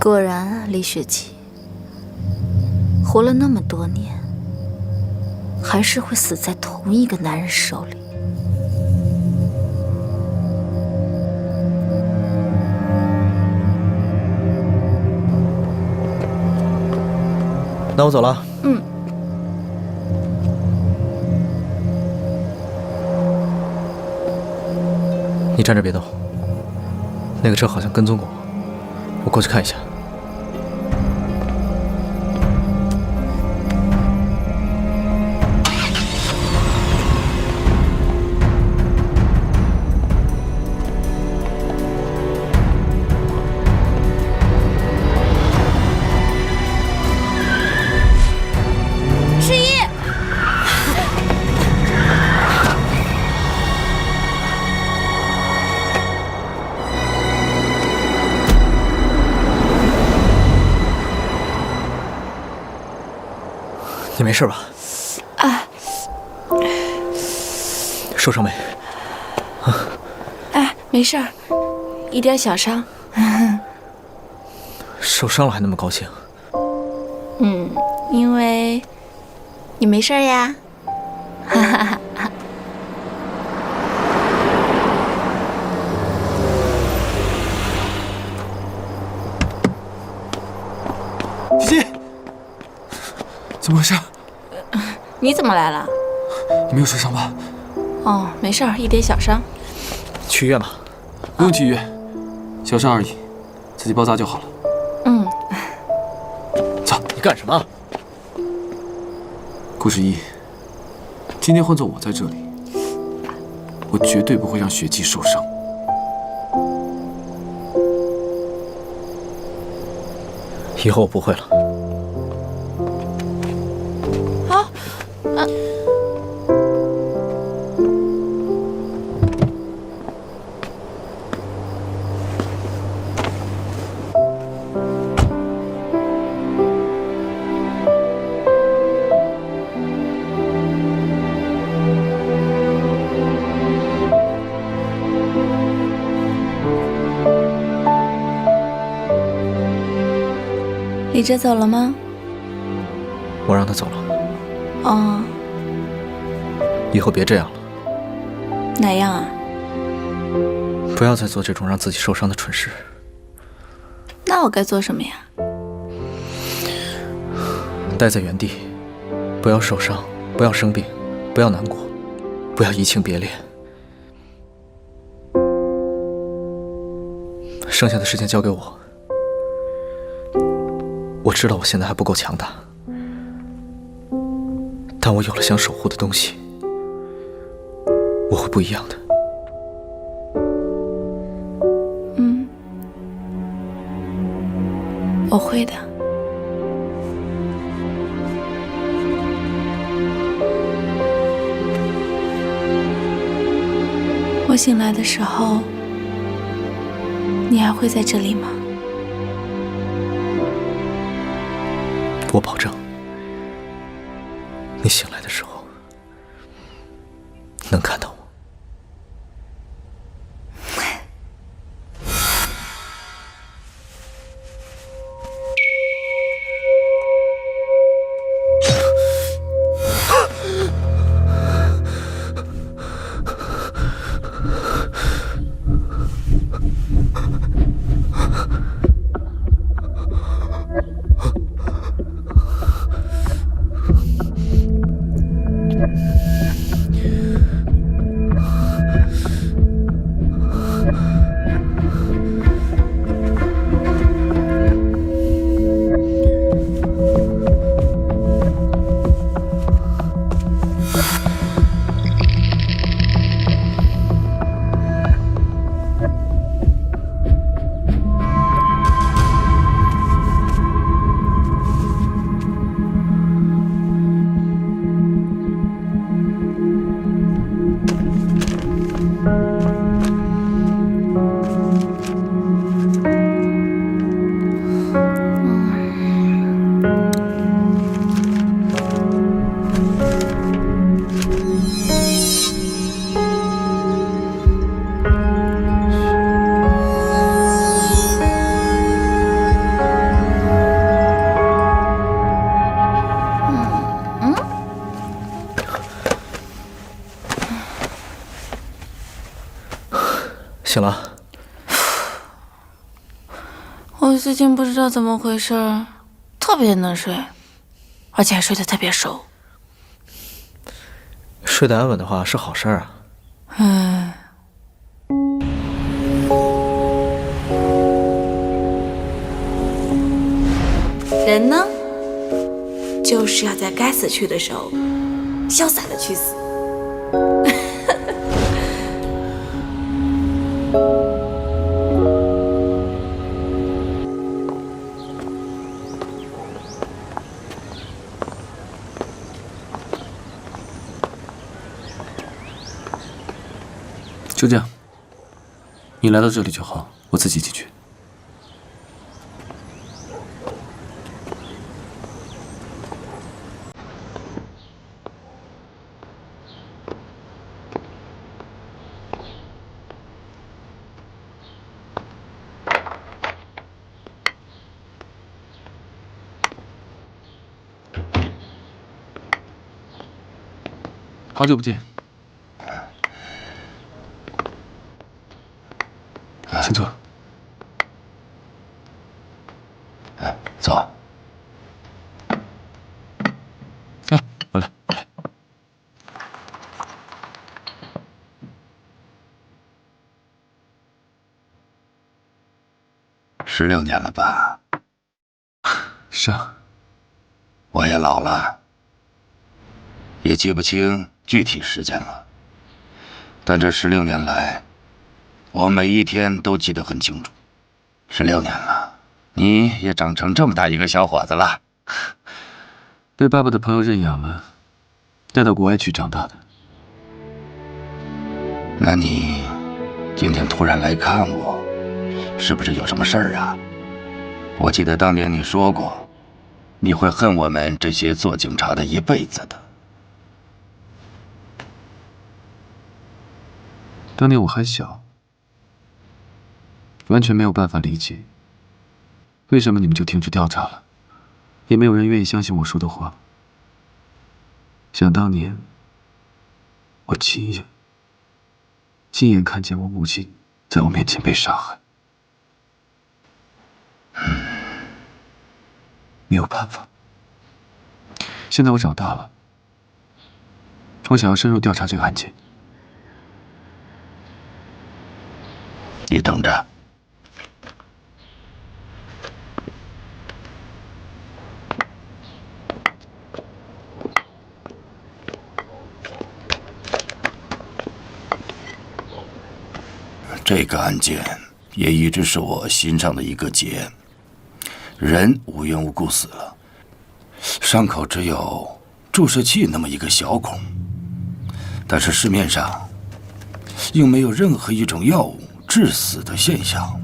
果然，李雪琪活了那么多年，还是会死在同一个男人手里。那我走了。嗯。你站着别动，那个车好像跟踪过我，我过去看一下。十一，你没事吧？啊，受伤没？哎，没事儿，一点小伤。受伤了还那么高兴？因为你没事儿呀。哈哈哈哈。姐姐，怎么回事？你怎么来了？你没有受伤吧？哦，没事儿，一点小伤。去医院吧。不用去医院，小伤而已，自己包扎就好了。嗯。走，你干什么？顾十一，今天换做我在这里，我绝对不会让雪姬受伤。以后我不会了。好，李哲走了吗？我让他走了，哦，以后别这样了，哪样啊？不要再做这种让自己受伤的蠢事。那我该做什么呀？待在原地，不要受伤，不要生病，不要难过，不要移情别恋。剩下的时间交给我。我知道我现在还不够强大，但我有了想守护的东西，我会不一样的。我会的。我醒来的时候，你还会在这里吗？我保证，你醒来的时候能看到我。醒了。我最近不知道怎么回事，特别能睡，而且还睡得特别熟。睡得安稳的话是好事啊。人呢，就是要在该死去的时候，潇洒的去死。就这样，你来到这里就好，我自己进去。好久不见，请坐。坐。我来。16年了吧？是啊，我也老了，也记不清具体时间了。但这16年来，我每一天都记得很清楚。16年了，你也长成这么大一个小伙子了。被爸爸的朋友认养了，带到国外去长大的。那你今天突然来看我，是不是有什么事儿啊？我记得当年你说过，你会恨我们这些做警察的一辈子的。当年我还小，完全没有办法理解，为什么你们就停止调查了，也没有人愿意相信我说的话。想当年，我亲眼看见我母亲在我面前被杀害，没有办法。现在我长大了，我想要深入调查这个案件。你等着。这个案件也一直是我心上的一个结。人无缘无故死了，伤口只有注射器那么一个小孔，但是市面上又没有任何一种药物致死的现象，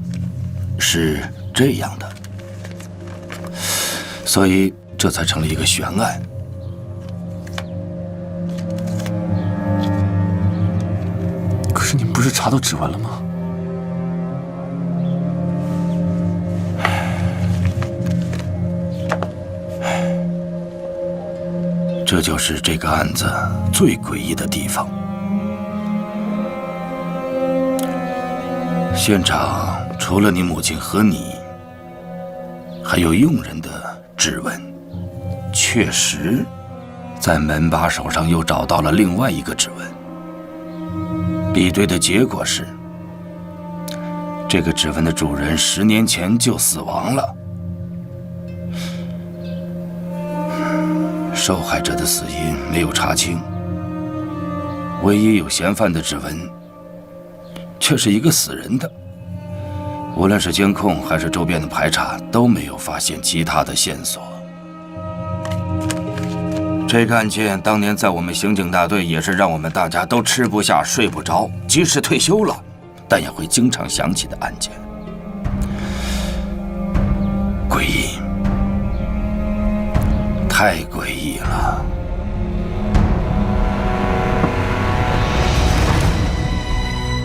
是这样的，所以这才成了一个悬案。可是你们不是查到指纹了吗？这就是这个案子最诡异的地方。现场除了你母亲和你，还有佣人的指纹。确实，在门把手上又找到了另外一个指纹。比对的结果是，这个指纹的主人10年前就死亡了。受害者的死因没有查清，唯一有嫌犯的指纹却是一个死人的。无论是监控还是周边的排查，都没有发现其他的线索。这个案件当年在我们刑警大队也是让我们大家都吃不下睡不着，即使退休了，但也会经常想起的案件。诡异，太诡异了。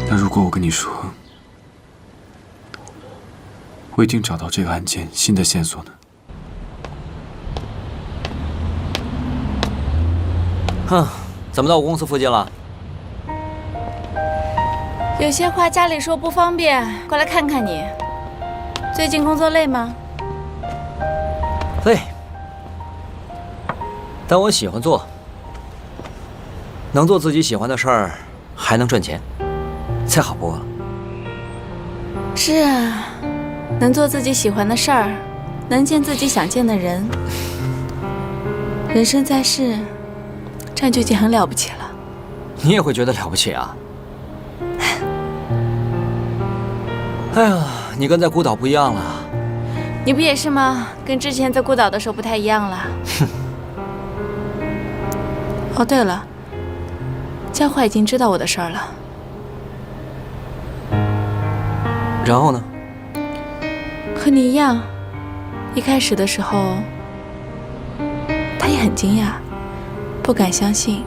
那如果我跟你说，我已经找到这个案件新的线索呢？哼，怎么到我公司附近了？有些话家里说不方便，过来看看你。最近工作累吗？累，但我喜欢做。能做自己喜欢的事儿，还能赚钱，再好不过了。是啊，能做自己喜欢的事儿，能见自己想见的人，人生在世，这样就已经很了不起了。你也会觉得了不起啊？哎呀，你跟在孤岛不一样了。你不也是吗？跟之前在孤岛的时候不太一样了。哼。哦，对了，嘉华已经知道我的事儿了。然后呢？和你一样，一开始的时候，他也很惊讶，不敢相信。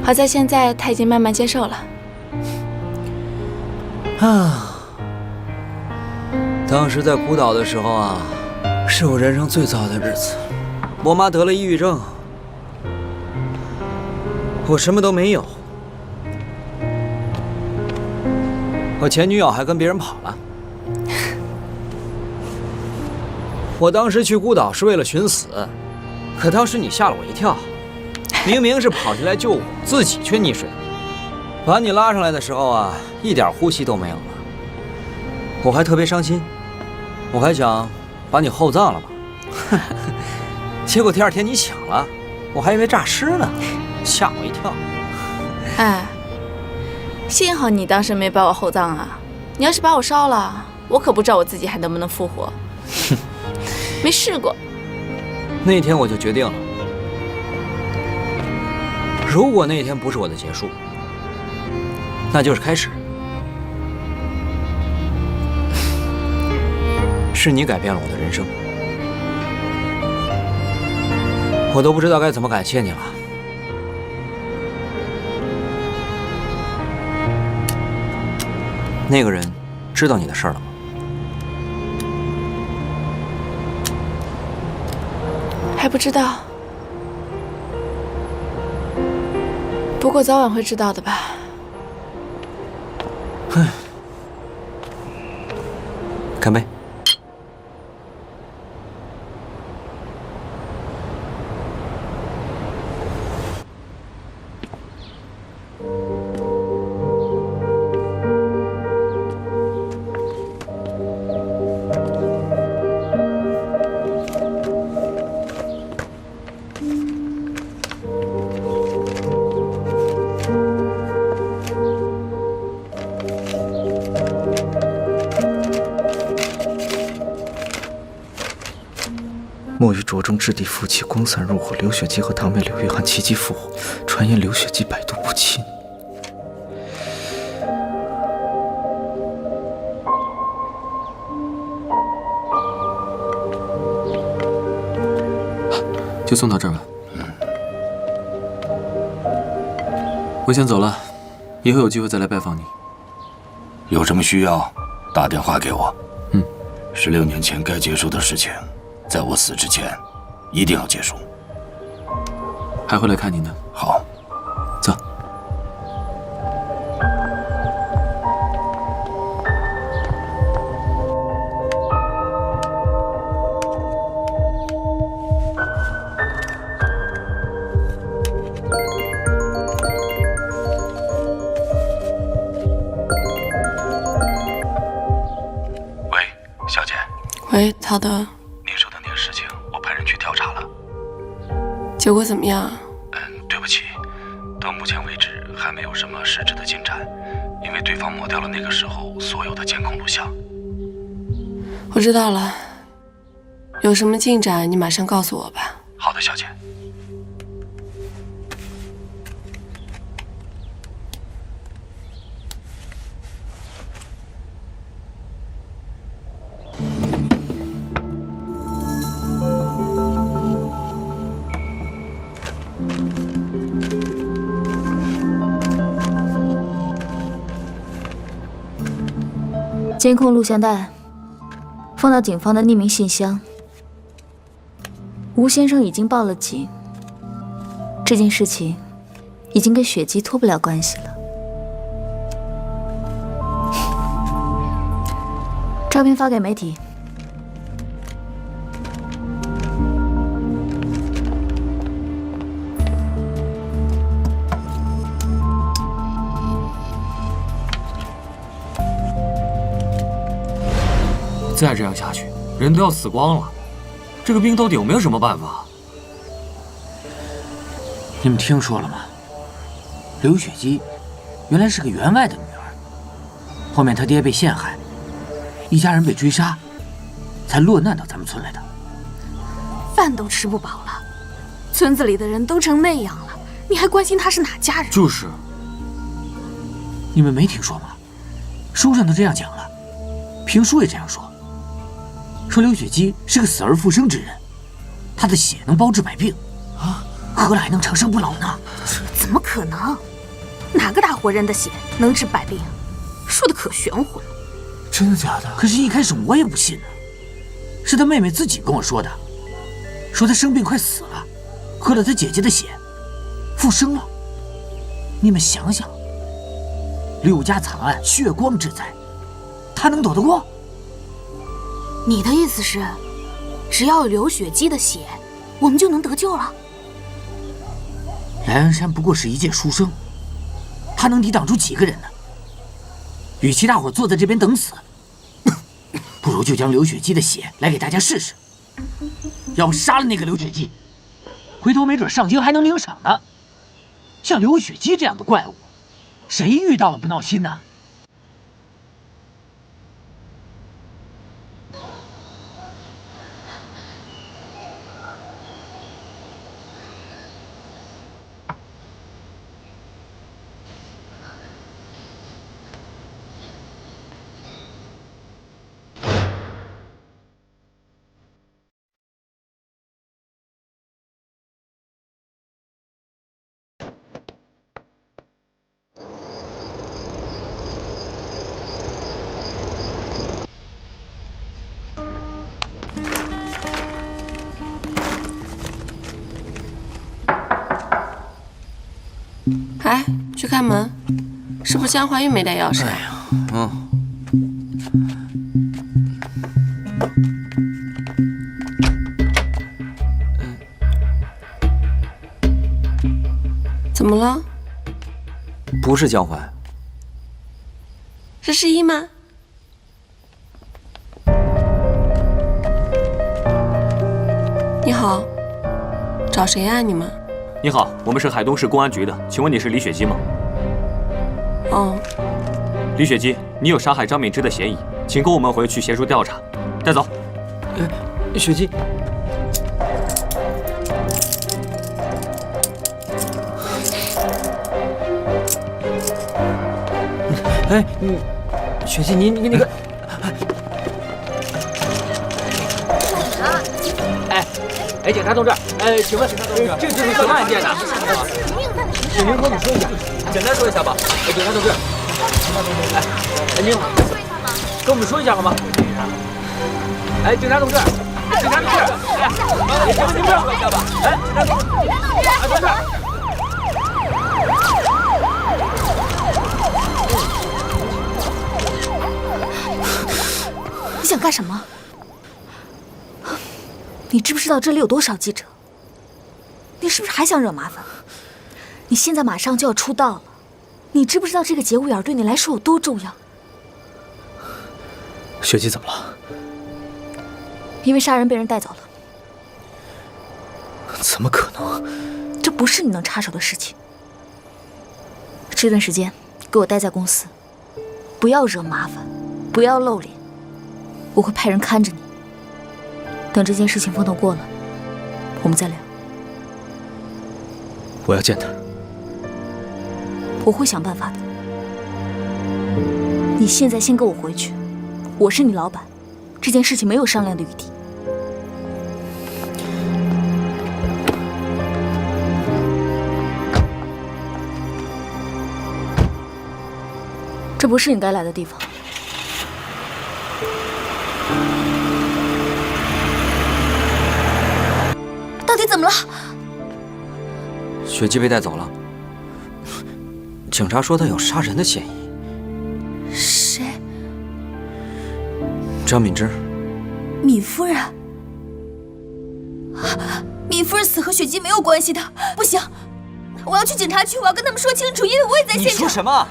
好在现在他已经慢慢接受了。啊，当时在孤岛的时候啊，是我人生最糟的日子。我妈得了抑郁症，我什么都没有，我前女友还跟别人跑了。我当时去孤岛是为了寻死，可当时你吓了我一跳，明明是跑下来救我，自己却溺水了。把你拉上来的时候啊，一点呼吸都没有了，我还特别伤心，我还想把你厚葬了吧，结果第二天你醒了，我还以为诈尸呢，吓我一跳。哎，幸好你当时没把我厚葬啊！你要是把我烧了，我可不知道我自己还能不能复活。没试过。那天我就决定了，如果那天不是我的结束，那就是开始。是你改变了我的人生，我都不知道该怎么感谢你了。那个人知道你的事儿了吗？还不知道，不过早晚会知道的吧。干杯。墨鱼着中质地复起，光散入火。刘雪姬和堂妹刘玉涵齐击复火，传言刘雪姬百毒不侵。就送到这儿吧。我先走了，以后有机会再来拜访你。有什么需要，打电话给我。16年前该结束的事情，在我死之前，一定要结束。还会来看你呢。好，走。喂，小姐。喂，陶德。您说的那个事情，我派人去调查了。结果怎么样？对不起，到目前为止还没有什么实质的进展，因为对方抹掉了那个时候所有的监控录像。我知道了，有什么进展你马上告诉我吧。好的，小姐。监控录像带放到警方的匿名信箱。吴先生已经报了警，这件事情已经跟雪姬脱不了关系了。照片发给媒体。再这样下去，人都要死光了。这个兵到底有没有什么办法？你们听说了吗？刘雪姬原来是个员外的女儿，后面她爹被陷害，一家人被追杀，才落难到咱们村来的。饭都吃不饱了，村子里的人都成那样了，你还关心他是哪家人？就是，你们没听说吗？书上都这样讲了，评书也这样说。说刘雪姬是个死而复生之人，她的血能包治百病，喝了还能长生不老呢。怎么可能？哪个大活人的血能治百病？说的可玄乎了。真的假的？可是一开始我也不信呢，是她妹妹自己跟我说的，说她生病快死了，喝了她姐姐的血，复生了。你们想想，柳家惨案，血光之灾，她能躲得过？你的意思是，只要有刘雪姬的血，我们就能得救了？莱恩山不过是一介书生，他能抵挡住几个人呢？与其大伙坐在这边等死，不如就将刘雪姬的血来给大家试试。要不杀了那个刘雪姬，回头没准上京还能领赏呢。像刘雪姬这样的怪物，谁遇到了不闹心呢？哎，去开门，是不是江怀玉没带钥匙？哎呀，怎么了？不是江淮，是世一吗？你好，找谁呀？你们？你好，我们是海东市公安局的，请问你是李雪姬吗？哦，李雪姬，你有杀害张敏之的嫌疑，请跟我们回去协助调查。带走。雪姬，哎，雪姬，你那个，哎，警察同志，请问，这是什么案件呢？请您跟我们说一下，简单说一下吧。警察同志，您好，跟我们说一下好吗？警察同志，警察同志，您不要说一下吧？同志。你想干什么？你知不知道这里有多少记者？你是不是还想惹麻烦？你现在马上就要出道了，你知不知道这个节骨眼对你来说有多重要？雪姬怎么了？因为杀人被人带走了。怎么可能？这不是你能插手的事情。这段时间给我待在公司，不要惹麻烦，不要露脸，我会派人看着你。等这件事情风头过了，我们再聊。我要见他。我会想办法的。你现在先跟我回去，我是你老板，这件事情没有商量的余地。这不是你该来的地方。到底怎么了？雪姬被带走了，警察说她有杀人的嫌疑。谁？张敏之。敏夫人，敏夫人死和雪姬没有关系的，不行，我要去警察局，我要跟他们说清楚，因为我也在现场。你说什么？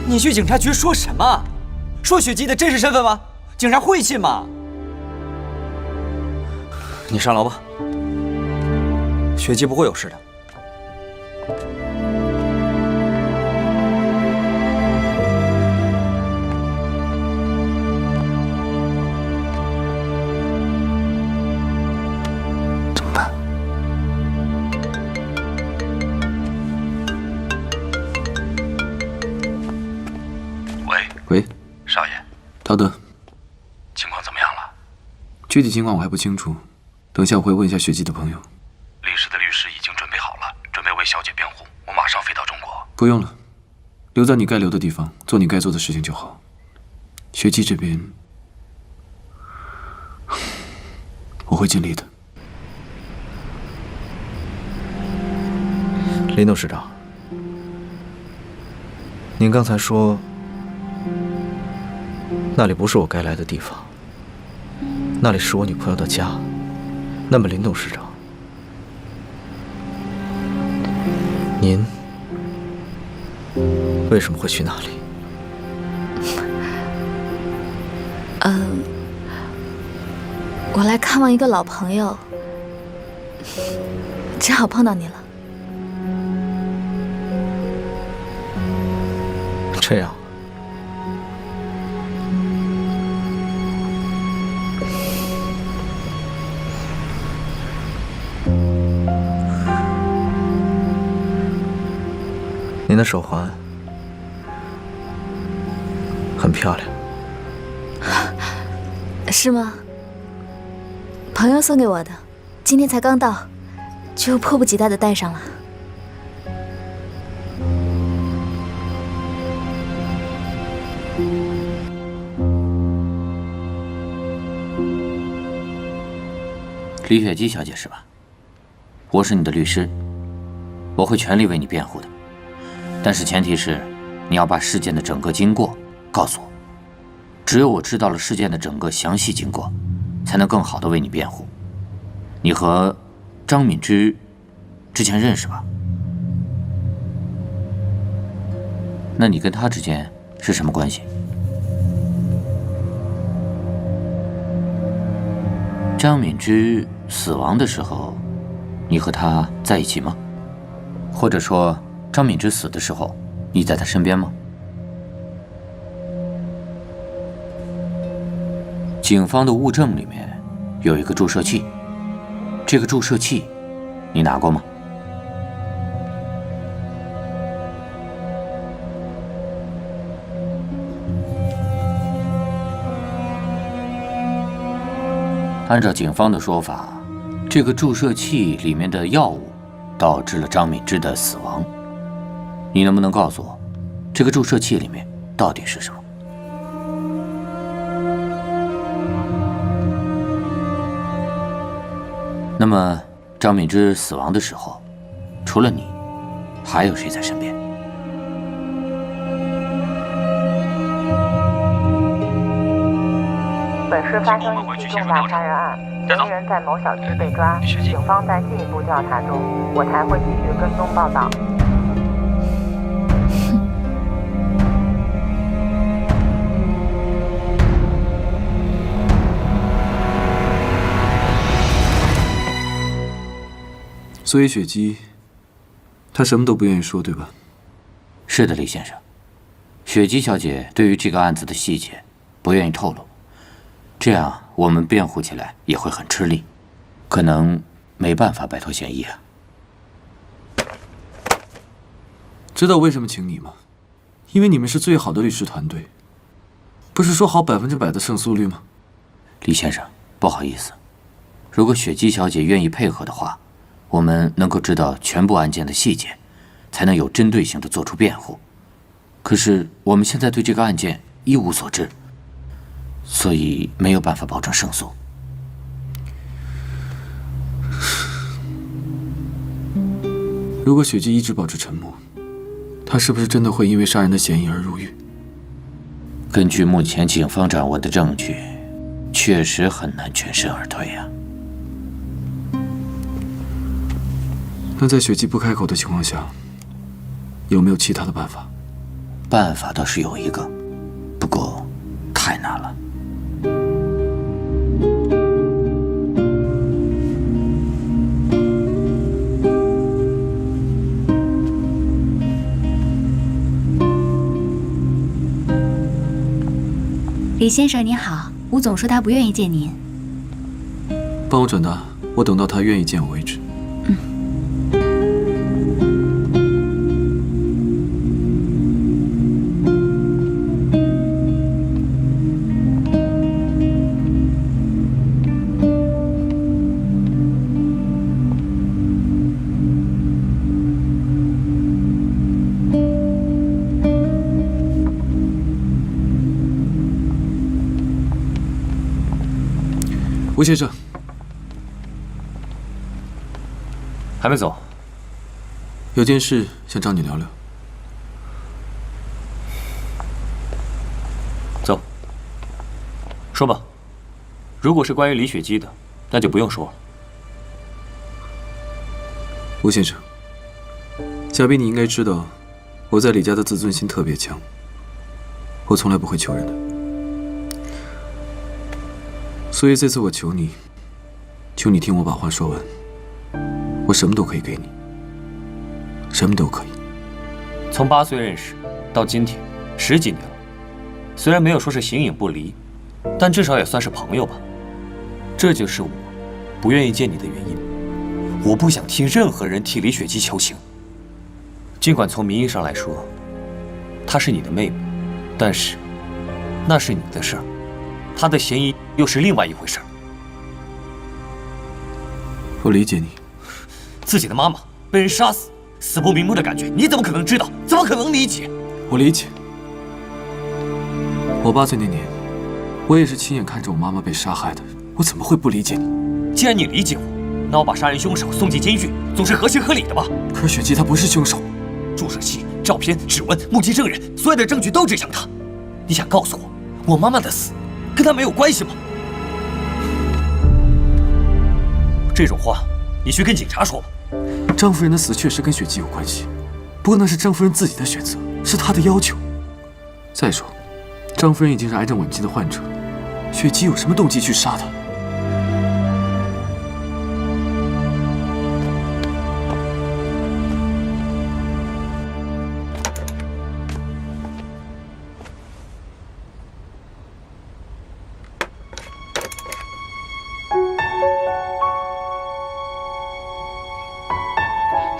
你去警察局说什么？说雪姬的真实身份吗？警察会信吗？你上楼吧，雪姬不会有事的。怎么办？喂，少爷，陶德，情况怎么样了？具体情况我还不清楚，等下我会问一下雪姬的朋友。律师的律师已经准备好了，准备为小姐辩护。我马上飞到中国。不用了，留在你该留的地方，做你该做的事情就好。雪姬这边，我会尽力的。林董事长，您刚才说那里不是我该来的地方，那里是我女朋友的家。那么林董事长，您为什么会去那里？我来看望一个老朋友，正好碰到你了。这样，您的手环很漂亮。是吗？朋友送给我的，今天才刚到，就迫不及待地戴上了。李雪姬小姐是吧？我是你的律师，我会全力为你辩护的，但是前提是你要把事件的整个经过告诉我。只有我知道了事件的整个详细经过，才能更好地为你辩护。你和张敏之之前认识吧？那你跟他之间是什么关系？张敏之死亡的时候，你和他在一起吗？或者说，张敏之死的时候，你在他身边吗？警方的物证里面有一个注射器，这个注射器你拿过吗？按照警方的说法，这个注射器里面的药物导致了张敏之的死亡。你能不能告诉我，这个注射器里面到底是什么？那么，张敏之死亡的时候，除了你，还有谁在身边？本市发生一起重大杀人案，嫌疑人在某小区被抓，警方在进一步调查中，我台会继续跟踪报道。所以雪姬，她什么都不愿意说，对吧？是的，李先生。雪姬小姐对于这个案子的细节不愿意透露，这样我们辩护起来也会很吃力，可能没办法摆脱嫌疑啊。知道为什么请你吗？因为你们是最好的律师团队，不是说好100%的胜诉率吗？李先生，不好意思，如果雪姬小姐愿意配合的话，我们能够知道全部案件的细节，才能有针对性地做出辩护。可是我们现在对这个案件一无所知，所以没有办法保证胜诉。如果雪姬一直保持沉默，她是不是真的会因为杀人的嫌疑而入狱？根据目前警方掌握的证据，确实很难全身而退呀。那在雪姬不开口的情况下，有没有其他的办法？办法倒是有一个，不过太难了。李先生您好，吴总说他不愿意见您。帮我转达，我等到他愿意见我为止。吴先生，还没走？有件事想找你聊聊。走，说吧。如果是关于李雪姬的，那就不用说了。吴先生，小毕，你应该知道，我在李家的自尊心特别强，我从来不会求人的。所以这次我求你听我把话说完。我什么都可以给你，什么都可以。从8岁认识到今天10几年了，虽然没有说是形影不离，但至少也算是朋友吧。这就是我不愿意见你的原因。我不想听任何人替李雪姬求情。尽管从名义上来说，她是你的妹妹，但是那是你的事儿，她的嫌疑又是另外一回事儿。我理解你。自己的妈妈被人杀死，死不瞑目的感觉，你怎么可能知道？怎么可能理解？我理解。我8岁那年，我也是亲眼看着我妈妈被杀害的，我怎么会不理解你？既然你理解我，那我把杀人凶手送进监狱，总是合情合理的吧？可是雪姬她不是凶手。注射器、照片、指纹、目击证人，所有的证据都指向她。你想告诉我，我妈妈的死跟她没有关系吗？这种话，你去跟警察说吧。张夫人的死确实跟雪姬有关系，不过那是张夫人自己的选择，是她的要求。再说，张夫人已经是癌症晚期的患者，雪姬有什么动机去杀她？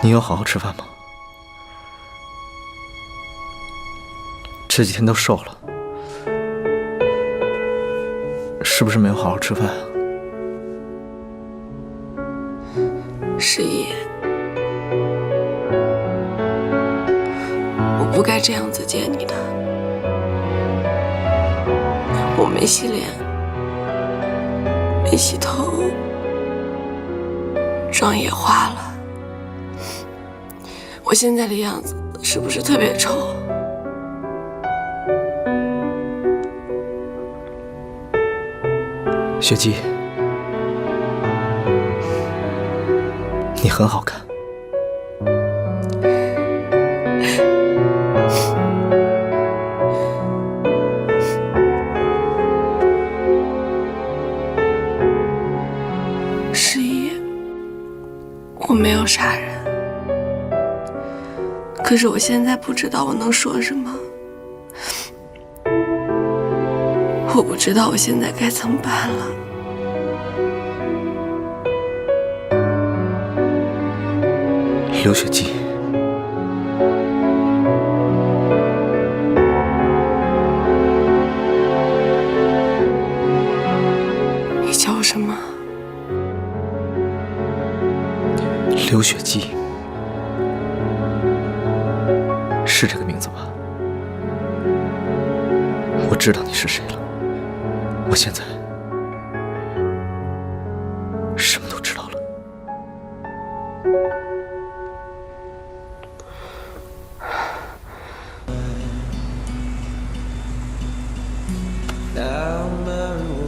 你有好好吃饭吗？这几天都瘦了，是不是没有好好吃饭啊？世一，我不该这样子见你的。我没洗脸，没洗头，妆也化了。我现在的样子是不是特别丑？雪姬，你很好看。世一，我没有杀人。可是我现在不知道我能说什么，我不知道我现在该怎么办了。刘雪姬，你叫我什么？刘雪姬。是这个名字吧？我知道你是谁了。我现在什么都知道了。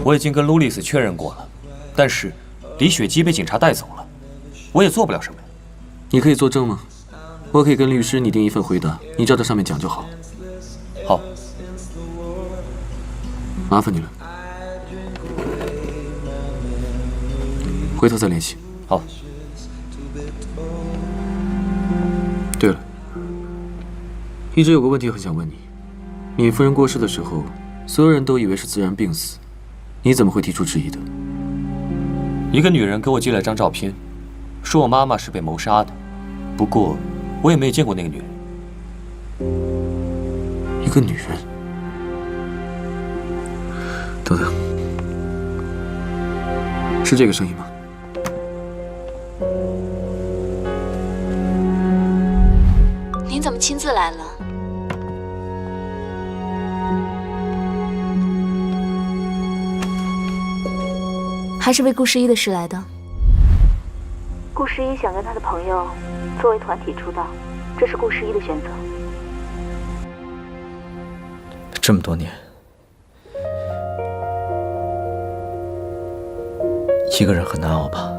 我已经跟路易斯确认过了，但是李雪姬被警察带走了，我也做不了什么呀。你可以作证吗？我可以跟律师拟定一份回答，你照着上面讲就好。好，麻烦你了。回头再联系。好。对了，一直有个问题很想问你：闵夫人过世的时候，所有人都以为是自然病死，你怎么会提出质疑的？一个女人给我寄了张照片，说我妈妈是被谋杀的，不过我也没有见过那个女人。一个女人？等等，是这个声音吗？您怎么亲自来了？还是为顾十一的事来的？顾十一想跟他的朋友作为团体出道，这是顾十一的选择。这么多年，一个人很难熬吧？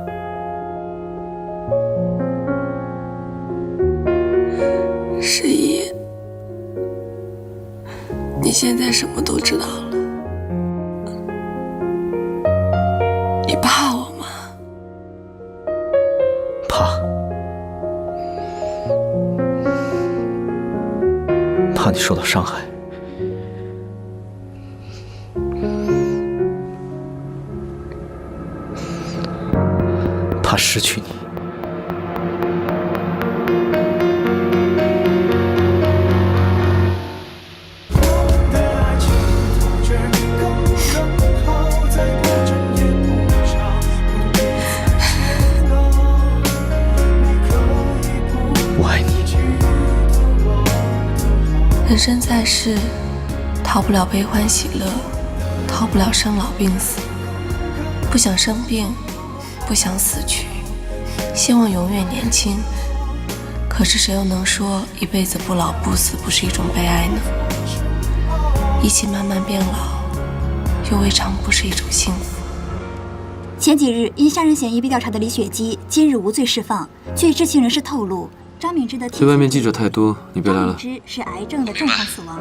十一，你现在什么都知道了，你怕我吗？怕，怕你受到伤害，怕失去你。人生在世，逃不了悲欢喜乐，逃不了生老病死。不想生病，不想死去，希望永远年轻。可是谁又能说一辈子不老不死不是一种悲哀呢？一起慢慢变老，又未尝不是一种幸福。前几日因杀人嫌疑被调查的李雪姬，今日无罪释放。据知情人士透露，张敏之的这外面记者太多，你别来了。张敏之是癌症的正常死亡。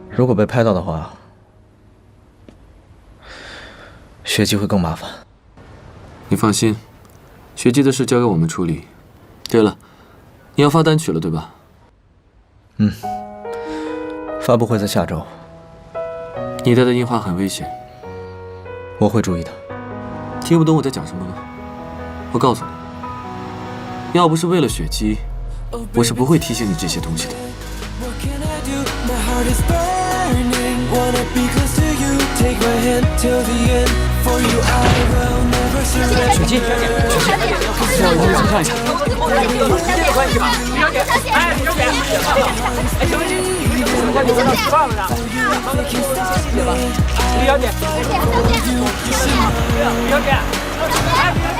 如果被拍到的话，雪姬会更麻烦。你放心，雪姬的事交给我们处理。对了，你要发单曲了对吧？嗯，发布会在下周。你带的樱花很危险，我会注意的。听不懂我在讲什么吗？我告诉你，要不是为了雪姬，我是不会提醒你这些东西的。雪姬，让我们看一下。没关系吧？李小姐，哎，李小姐，哎，小姐，快给我到吃饭了呢。李小姐，李小姐，李小姐，哎。